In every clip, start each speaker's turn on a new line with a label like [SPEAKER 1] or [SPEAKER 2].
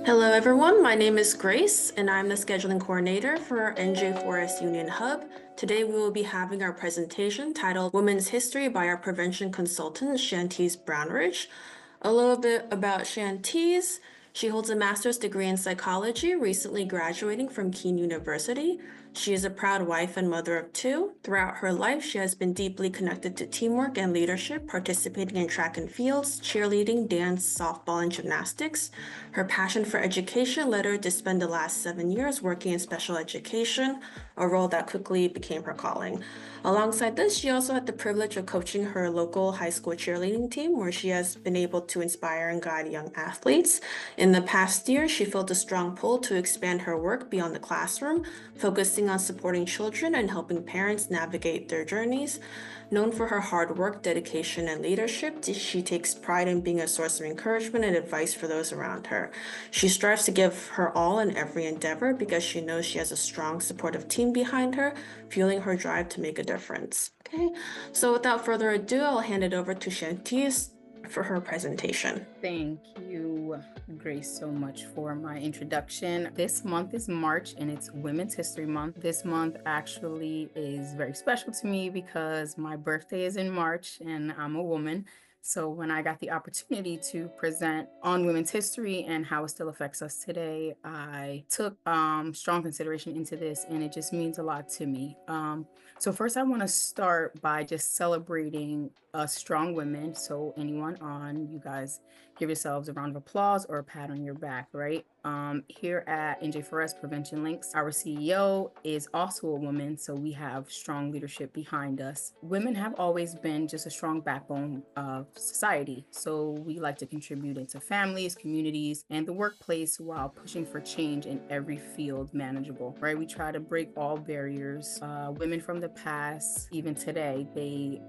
[SPEAKER 1] Hello, everyone. My name is Grace, and I'm the scheduling coordinator for NJ4S Union Hub. Today, we will be having our presentation titled Women's History by our prevention consultant, Shantise Brownridge. A little bit about Shantise. She holds a master's degree in psychology, recently graduating from Keene University. She is a proud wife and mother of two. Throughout her life, she has been deeply connected to teamwork and leadership, participating in track and fields, cheerleading, dance, softball, and gymnastics. Her passion for education led her to spend the last 7 years working in special education, a role that quickly became her calling. Alongside this, she also had the privilege of coaching her local high school cheerleading team, where she has been able to inspire and guide young athletes. In the past year, she felt a strong pull to expand her work beyond the classroom, focusing on supporting children and helping parents navigate their journeys. Known for her hard work, dedication, and leadership, she takes pride in being a source of encouragement and advice for those around her. She strives to give her all in every endeavor because she knows she has a strong, supportive team behind her, fueling her drive to make a difference. Okay, so without further ado, I'll hand it over to Shantise for her presentation.
[SPEAKER 2] Thank you, Grace, so much for my introduction. This month is March and it's Women's History Month. This month actually is very special to me because my birthday is in March and I'm a woman. So when I got the opportunity to present on women's history and how it still affects us today, I took strong consideration into this, and it just means a lot to me. So first, I want to start by just celebrating strong women. So anyone on, you guys give yourselves a round of applause or a pat on your back, right? Here at NJ4S Prevention Links, our CEO is also a woman, so we have strong leadership behind us. Women have always been just a strong backbone of society, so we like to contribute into families, communities, and the workplace while pushing for change in every field manageable, right? We try to break all barriers. Women from the past, even today, they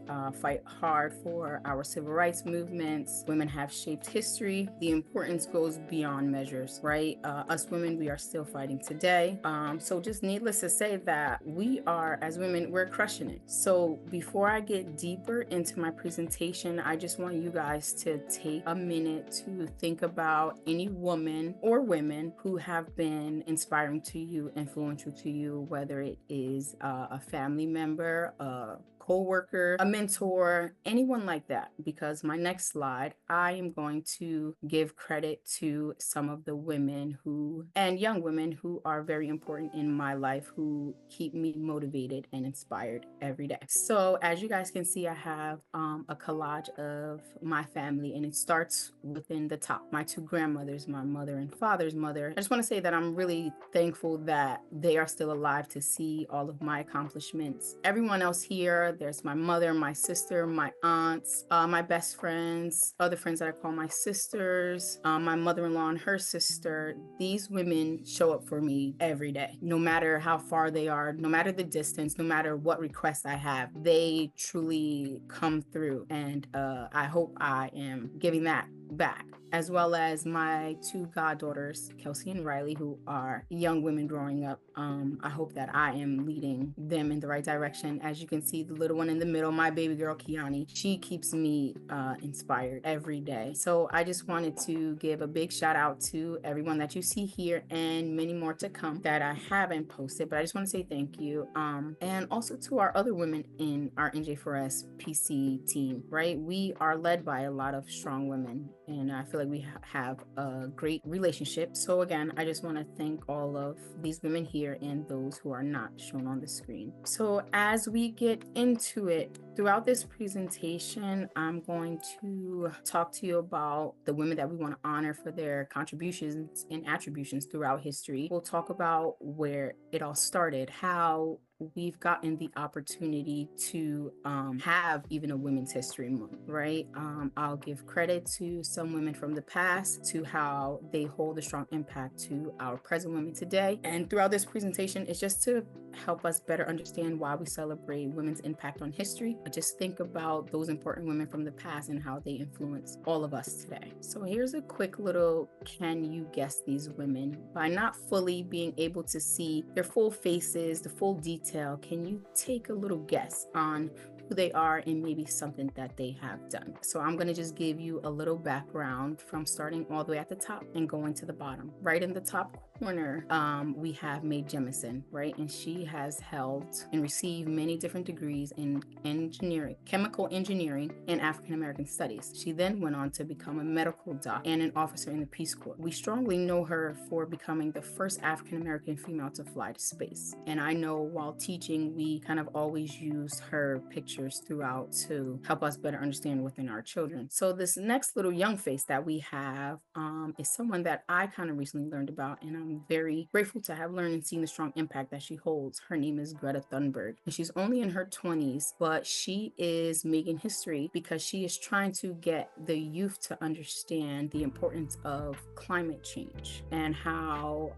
[SPEAKER 2] fight hard for our civil rights movements. Women have shaped history. The importance goes beyond measures, right? Us women, we are still fighting today. So just needless to say that we are, as women, we're crushing it. So before I get deeper into my presentation, I just want you guys to take a minute to think about any woman or women who have been inspiring to you, influential to you, whether it is a family member, a co-worker, a mentor, anyone like that. Because my next slide, I am going to give credit to some of the women and young women who are very important in my life, who keep me motivated and inspired every day. So as you guys can see, I have a collage of my family, and it starts within the top. My two grandmothers, my mother and father's mother. I just want to say that I'm really thankful that they are still alive to see all of my accomplishments. Everyone else here, there's my mother, my sister, my aunts, my best friends, other friends that I call my sisters, my mother-in-law and her sister. These women show up for me every day, no matter how far they are, no matter the distance, no matter what request I have. They truly come through, and I hope I am giving that back, as well as my two goddaughters, Kelsey and Riley, who are young women growing up. I hope that I am leading them in the right direction. As you can see, the little one in the middle, my baby girl, Kiani, she keeps me inspired every day. So I just wanted to give a big shout out to everyone that you see here and many more to come that I haven't posted, but I just want to say thank you. And also to our other women in our NJ4S PC team, right? We are led by a lot of strong women, and I feel like we have a great relationship. So again, I just want to thank all of these women here and those who are not shown on the screen. So as we get into it, throughout this presentation, I'm going to talk to you about the women that we want to honor for their contributions and attributions throughout history. We'll talk about where it all started, how we've gotten the opportunity to have even a Women's History Month, right? I'll give credit to some women from the past, to how they hold a strong impact to our present women today. And throughout this presentation, it's just to help us better understand why we celebrate women's impact on history. Just think about those important women from the past and how they influence all of us today. So here's a quick little, can you guess these women? By not fully being able to see their full faces, the full details, detail, can you take a little guess on who they are and maybe something that they have done? So I'm going to just give you a little background from starting all the way at the top and going to the bottom. Right in the top corner, we have Mae Jemison, right? And she has held and received many different degrees in engineering, chemical engineering, and African American studies. She then went on to become a medical doctor and an officer in the Peace Corps. We strongly know her for becoming the first African American female to fly to space. And I know while teaching, we kind of always use her pictures throughout to help us better understand within our children. So this next little young face that we have is someone that I kind of recently learned about, and I'm very grateful to have learned and seen the strong impact that she holds. Her name is Greta Thunberg, and she's only in her 20s, but she is making history because she is trying to get the youth to understand the importance of climate change and how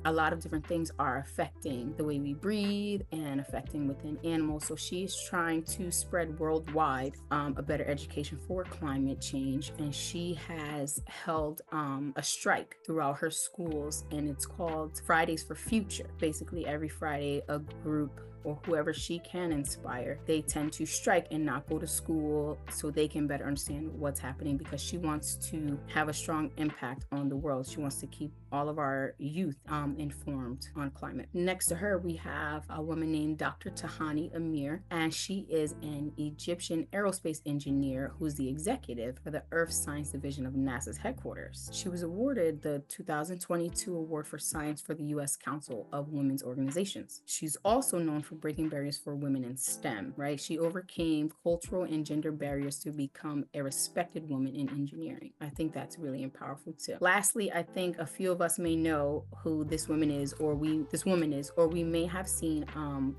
[SPEAKER 2] a lot of different things are affecting the way we breathe and affecting within animals. So she is trying to spread worldwide a better education for climate change, and she has held a strike throughout her schools, and it's called Fridays for Future. Basically every Friday a group or whoever she can inspire, they tend to strike and not go to school so they can better understand what's happening, because she wants to have a strong impact on the world. She wants to keep all of our youth informed on climate. Next to her, we have a woman named Dr. Tahani Amir, and she is an Egyptian aerospace engineer who's the executive for the Earth Science Division of NASA's headquarters. She was awarded the 2022 Award for Science for the U.S. Council of Women's Organizations. She's also known for breaking barriers for women in STEM, right? She overcame cultural and gender barriers to become a respected woman in engineering. I think that's really powerful too. Lastly, I think a few of us may know who this woman is, or we may have seen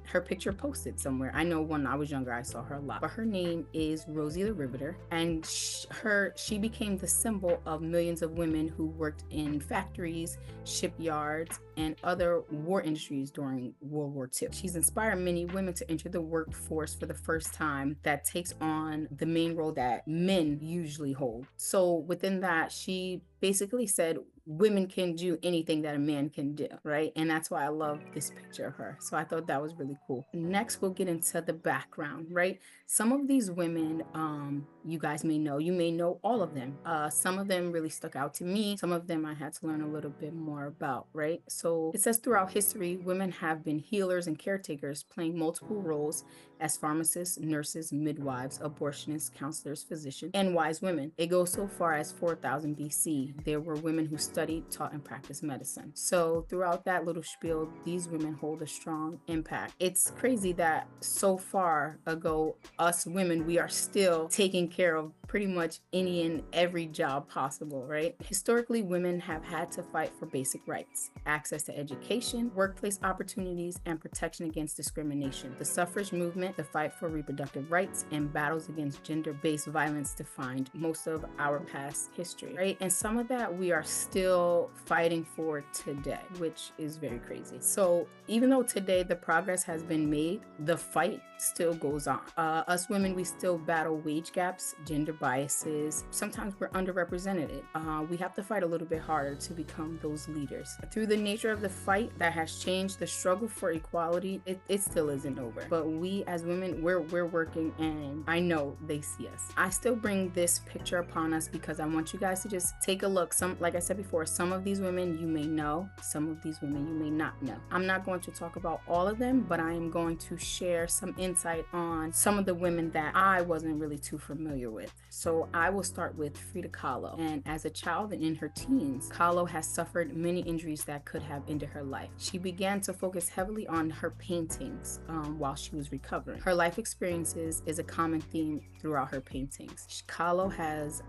[SPEAKER 2] her picture posted somewhere. I know when I was younger, I saw her a lot, but her name is Rosie the Riveter, and she became the symbol of millions of women who worked in factories, shipyards, and other war industries during World War II. She's inspired many women to enter the workforce for the first time that takes on the main role that men usually hold. So within that, she basically said women can do anything that a man can do, right? And that's why I love this picture of her. So I thought that was really cool. Next, we'll get into the background, right? Some of these women, you guys may know, you may know all of them. Some of them really stuck out to me. Some of them I had to learn a little bit more about, right? So it says throughout history, women have been healers and caretakers, playing multiple roles as pharmacists, nurses, midwives, abortionists, counselors, physicians, and wise women. It goes so far as 4000 BC. There were women who studied, taught, and practiced medicine. So throughout that little spiel, these women hold a strong impact. It's crazy that so far ago, us women, we are still taking care of pretty much any and every job possible, right? Historically, women have had to fight for basic rights, access to education, workplace opportunities, and protection against discrimination. The suffrage movement, the fight for reproductive rights, and battles against gender-based violence defined most of our past history, right? And some of that we are still fighting for today, which is very crazy. So even though today the progress has been made, the fight still goes on. Us women, we still battle wage gaps, gender biases. Sometimes we're underrepresented. We have to fight a little bit harder to become those leaders. Through the nature of the fight that has changed, the struggle for equality, it still isn't over. But we as women, we're working, and I know they see us. I still bring this picture upon us because I want you guys to just take a look. Like I said before, some of these women you may know, some of these women you may not know. I'm not going to talk about all of them, but I am going to share some insight on some of the women that I wasn't really too familiar with. So I will start with Frida Kahlo. And as a child and in her teens, Kahlo has suffered many injuries that could have ended her life. She began to focus heavily on her paintings while she was recovering. Her life experiences is a common theme throughout her paintings. Kahlo has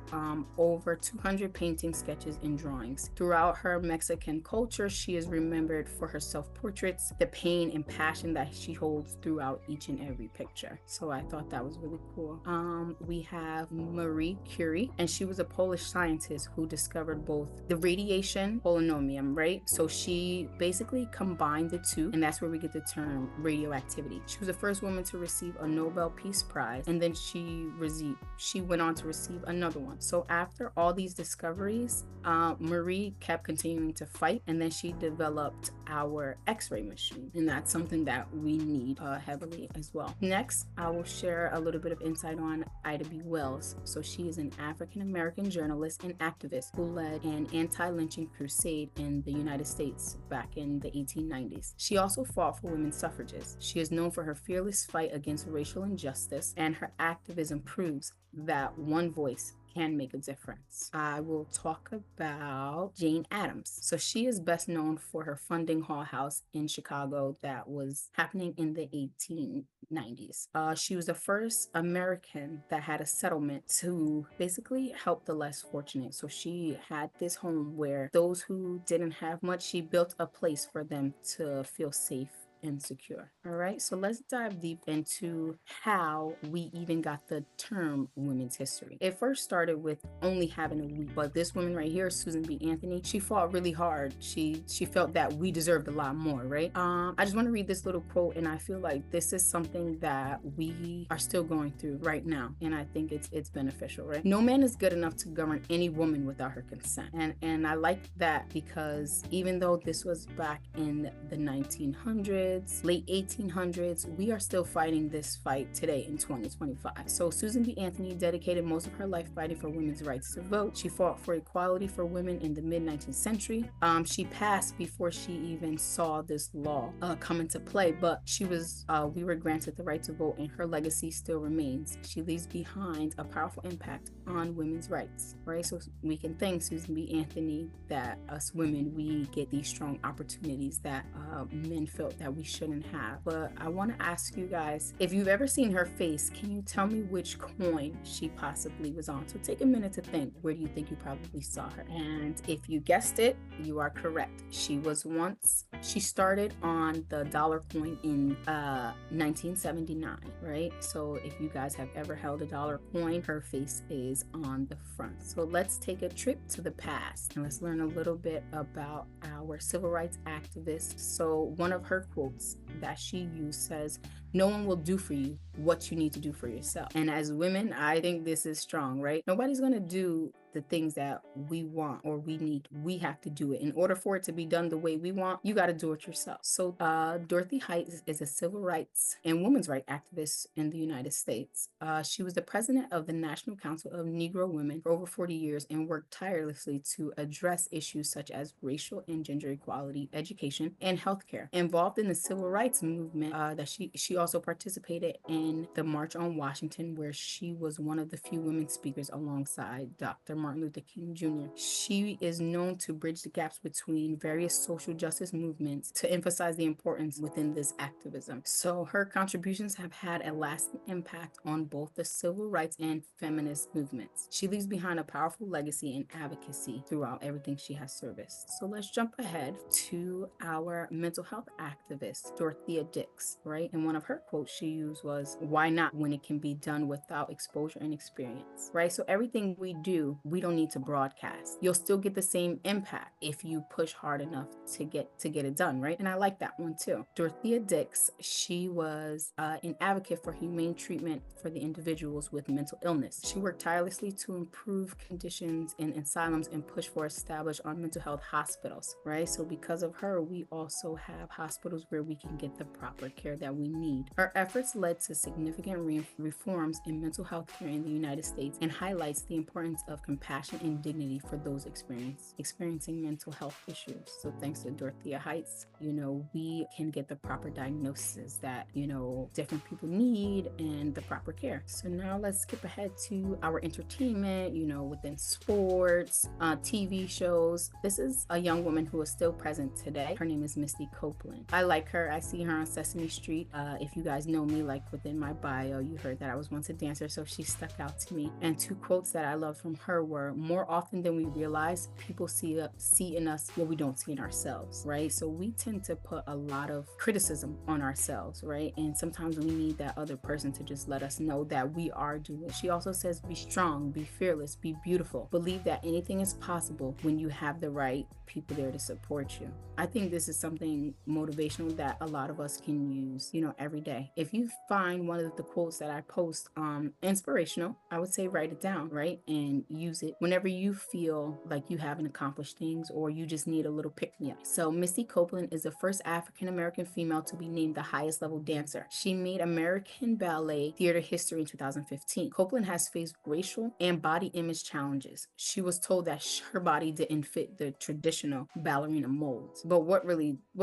[SPEAKER 2] over 200 paintings, sketches, and drawings. Throughout her Mexican culture, she is remembered for her self-portraits, the pain and passion that she holds throughout each and every picture. So I thought that was really cool. We have Marie Curie, and she was a Polish scientist who discovered both the radiation polonium, right? So she basically combined the two, and that's where we get the term radioactivity. She was the first woman to receive a Nobel Peace Prize, and then she went on to receive another one. So after all these discoveries, Marie kept continuing to fight, and then she developed our X-ray machine, and that's something that we need heavily as well. Next, I will share a little bit of insight on Ida B. Wells. So she is an African-American journalist and activist who led an anti-lynching crusade in the United States back in the 1890s. She also fought for women's suffrages. She is known for her fearless fight against racial injustice, and her activism proves that one voice can make a difference. I will talk about Jane Addams. So she is best known for her Funding Hall house in Chicago that was happening in the 1890s. She was the first American that had a settlement to basically help the less fortunate. So she had this home where those who didn't have much, she built a place for them to feel safe and secure. All right, so let's dive deep into how we even got the term women's history. It first started with only having a we, but this woman right here, Susan B. Anthony, she fought really hard. She felt that we deserved a lot more, right? I just want to read this little quote, and I feel like this is something that we are still going through right now, and I think it's beneficial, right? No man is good enough to govern any woman without her consent, and I like that because even though this was back in the 1900s, late 1800s, we are still fighting this fight today in 2025. So Susan B. Anthony dedicated most of her life fighting for women's rights to vote. She fought for equality for women in the mid-19th century. She passed before she even saw this law come into play, but we were granted the right to vote, and her legacy still remains. She leaves behind a powerful impact on women's rights, right? So we can thank Susan B. Anthony that us women, we get these strong opportunities that men felt that we shouldn't have. But I want to ask you guys, if you've ever seen her face, can you tell me which coin she possibly was on? So take a minute to think, where do you think you probably saw her? And if you guessed it, you are correct. She started on the dollar coin in 1979, right? So if you guys have ever held a dollar coin, her face is on the front. So let's take a trip to the past and let's learn a little bit about our civil rights activists. So one of her quotes that she used says, "No one will do for you what you need to do for yourself." And as women, I think this is strong, right? Nobody's going to do the things that we want or we need. We have to do it. In order for it to be done the way we want, you got to do it yourself. So Dorothy Heights is a civil rights and women's rights activist in the United States. She was the president of the National Council of Negro Women for over 40 years and worked tirelessly to address issues such as racial and gender equality, education, and healthcare. Involved in the civil rights movement, that she also participated in the March on Washington, where she was one of the few women speakers alongside Dr. Martin Luther King Jr. She is known to bridge the gaps between various social justice movements to emphasize the importance within this activism. So her contributions have had a lasting impact on both the civil rights and feminist movements. She leaves behind a powerful legacy and advocacy throughout everything she has serviced. So let's jump ahead to our mental health activist, Dorothea Dix, right? And one of her quotes she used was, "Why not when it can be done without exposure and experience," right? So everything we do, we don't need to broadcast. You'll still get the same impact if you push hard enough to get it done, right? And I like that one too. Dorothea Dix, she was an advocate for humane treatment for the individuals with mental illness. She worked tirelessly to improve conditions in asylums and push for established mental health hospitals, right? So because of her, we also have hospitals where we can get the proper care that we need. Her efforts led to significant reforms in mental health care in the United States and highlights the importance of compassion and dignity for those experiencing mental health issues. So thanks to Dorothea Heights, we can get the proper diagnosis that, different people need and the proper care. So now let's skip ahead to our entertainment, within sports, TV shows. This is a young woman who is still present today. Her name is Misty Copeland. I like her. I see see her on Sesame Street. If you guys know me, like within my bio, you heard that I was once a dancer, so she stuck out to me. And two quotes that I loved from her were, more often than we realize, people see in us what we don't see in ourselves, right? So we tend to put a lot of criticism on ourselves, right? And sometimes we need that other person to just let us know that we are doing it. She also says, be strong, be fearless, be beautiful. Believe that anything is possible when you have the right people there to support you. I think this is something motivational that a lot of us can use, every day. If you find one of the quotes that I post inspirational, I would say write it down, right? And use it whenever you feel like you haven't accomplished things or you just need a little pick-me-up. So Misty Copeland is the first African-American female to be named the highest level dancer. She made American ballet theater history in 2015. Copeland has faced racial and body image challenges. She was told that her body didn't fit the traditional ballerina molds. But what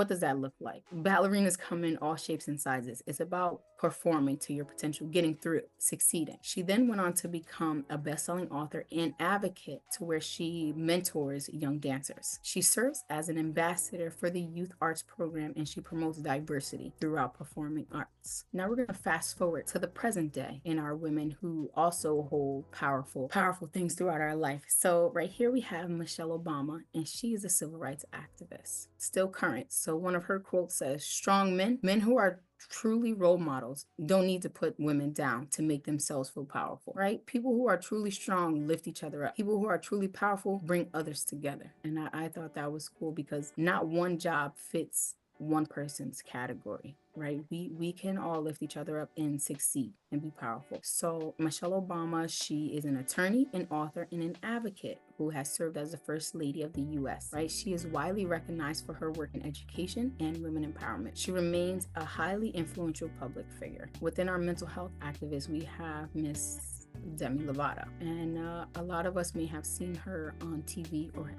[SPEAKER 2] does that look like? Ballerinas come in all shapes and sizes. It's about performing to your potential, getting through, succeeding. She then went on to become a best-selling author and advocate to where she mentors young dancers. She serves as an ambassador for the Youth Arts Program, and she promotes diversity throughout performing arts. Now we're going to fast forward to the present day in our women who also hold powerful things throughout our life. So right here we have Michelle Obama, and she is a civil rights activist, still current. So one of her quotes says, strong men who are truly role models don't need to put women down to make themselves feel powerful, right? People who are truly strong lift each other up. People who are truly powerful bring others together. And I thought that was cool because not one job fits one person's category, right? We can all lift each other up and succeed and be powerful. So Michelle Obama, she is an attorney, an author, and an advocate who has served as the First Lady of the US, right? She is widely recognized for her work in education and women empowerment. She remains a highly influential public figure. Within our mental health activists, we have Miss Demi Lovato, and a lot of us may have seen her on TV, or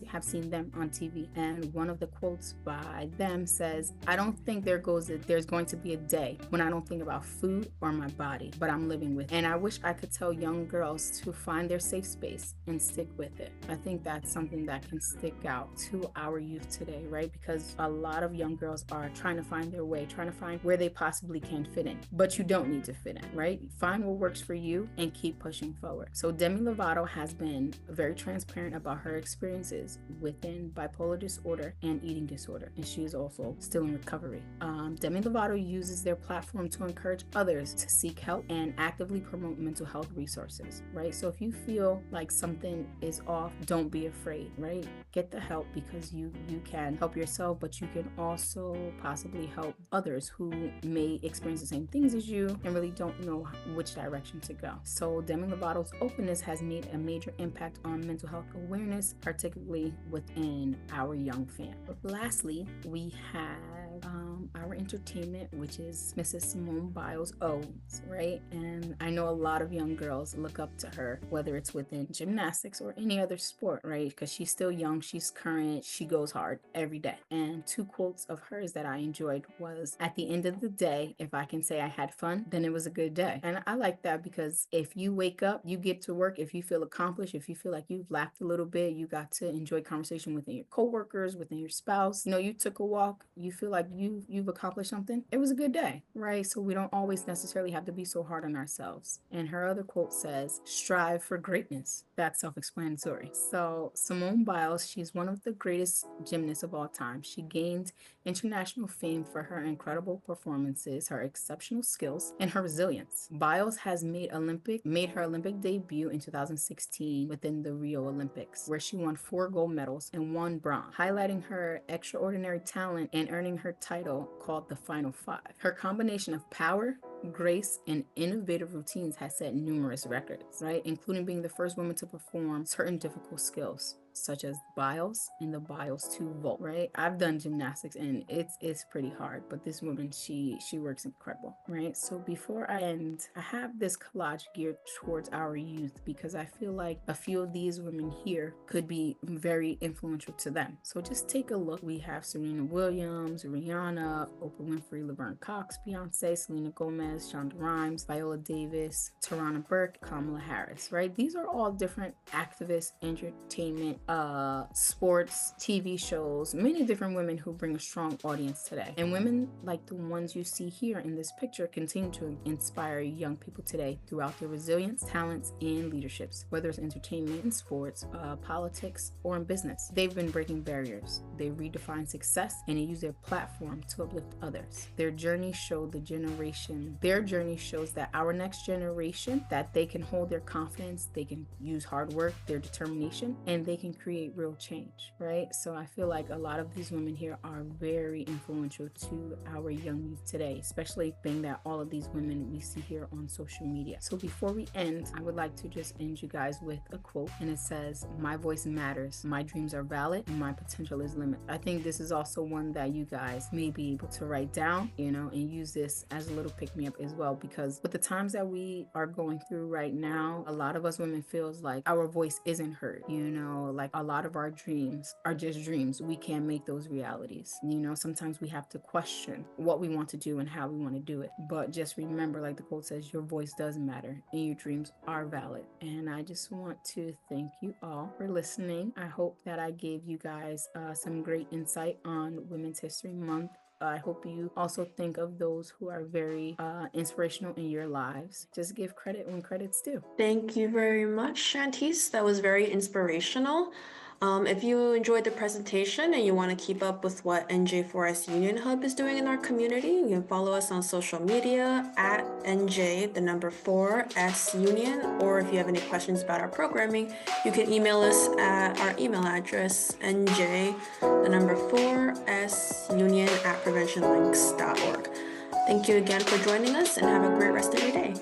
[SPEAKER 2] have seen them on TV. And one of the quotes by them says, I don't think there's going to be a day when I don't think about food or my body, but I'm living with it. And I wish I could tell young girls to find their safe space and stick with it. I think that's something that can stick out to our youth today, right? Because a lot of young girls are trying to find their way, trying to find where they possibly can fit in, but you don't need to fit in, right? Find what works for you and keep pushing forward. So Demi Lovato has been very transparent about her experiences within bipolar disorder and eating disorder, and she is also still in recovery. Demi Lovato uses their platform to encourage others to seek help and actively promote mental health resources, right? So if you feel like something is off, don't be afraid, right? Get the help, because you can help yourself, but you can also possibly help others who may experience the same things as you and really don't know which direction to go. So Demi Lovato's openness has made a major impact on mental health awareness, particularly within our young fans. Lastly, we have our entertainment, which is Mrs. Simone Biles Owens, right? And I know a lot of young girls look up to her, whether it's within gymnastics or any other sport, right? Because she's still young, she's current, she goes hard every day. And two quotes of hers that I enjoyed was, at the end of the day, if I can say I had fun, then it was a good day. And I like that, because if you wake up, you get to work, if you feel accomplished, if you feel like you've laughed a little bit, you got to enjoy conversation within your coworkers, within your spouse, you took a walk, you feel like you've accomplished something, it was a good day, right? So we don't always necessarily have to be so hard on ourselves. And her other quote says, strive for greatness. That's self-explanatory. So Simone Biles, she's one of the greatest gymnasts of all time. She gained international fame for her incredible performances, her exceptional skills, and her resilience. Biles has made her Olympic debut in 2016 within the Rio Olympics, where she won 4 gold medals and 1 bronze, highlighting her extraordinary talent and earning her title called the Final Five. Her combination of power, grace, and innovative routines has set numerous records, right? Including being the first woman to perform certain difficult skills, such as Biles and the Biles 2 vault, right? I've done gymnastics and it's pretty hard, but this woman, she works incredible, right? So before I end, I have this collage geared towards our youth, because I feel like a few of these women here could be very influential to them. So just take a look. We have Serena Williams, Rihanna, Oprah Winfrey, Laverne Cox, Beyonce, Selena Gomez, Shonda Rhimes, Viola Davis, Tarana Burke, Kamala Harris, right? These are all different activists, entertainment sports, TV shows, many different women who bring a strong audience today. And women like the ones you see here in this picture continue to inspire young people today throughout their resilience, talents, and leaderships, whether it's entertainment, in sports, politics, or in business. They've been breaking barriers. They redefine success and they use their platform to uplift others. Their journey shows that our next generation, that they can hold their confidence, they can use hard work, their determination, and they can create real change, right? So I feel like a lot of these women here are very influential to our young youth today, especially being that all of these women we see here on social media. So before we end, I would like to just end you guys with a quote, and it says, "My voice matters, my dreams are valid, and my potential is limitless." I think this is also one that you guys may be able to write down, and use this as a little pick-me-up as well, because with the times that we are going through right now, a lot of us women feels like our voice isn't heard, like a lot of our dreams are just dreams. We can't make those realities. Sometimes we have to question what we want to do and how we want to do it. But just remember, like the quote says, your voice does matter and your dreams are valid. And I just want to thank you all for listening. I hope that I gave you guys some great insight on Women's History Month. I hope you also think of those who are very inspirational in your lives. Just give credit when credit's due.
[SPEAKER 1] Thank you very much, Shantise. That was very inspirational. If you enjoyed the presentation and you want to keep up with what NJ4S Union Hub is doing in our community, you can follow us on social media at NJ4S Union, or if you have any questions about our programming, you can email us at our email address, NJ4SUnion@preventionlinks.org. Thank you again for joining us and have a great rest of your day.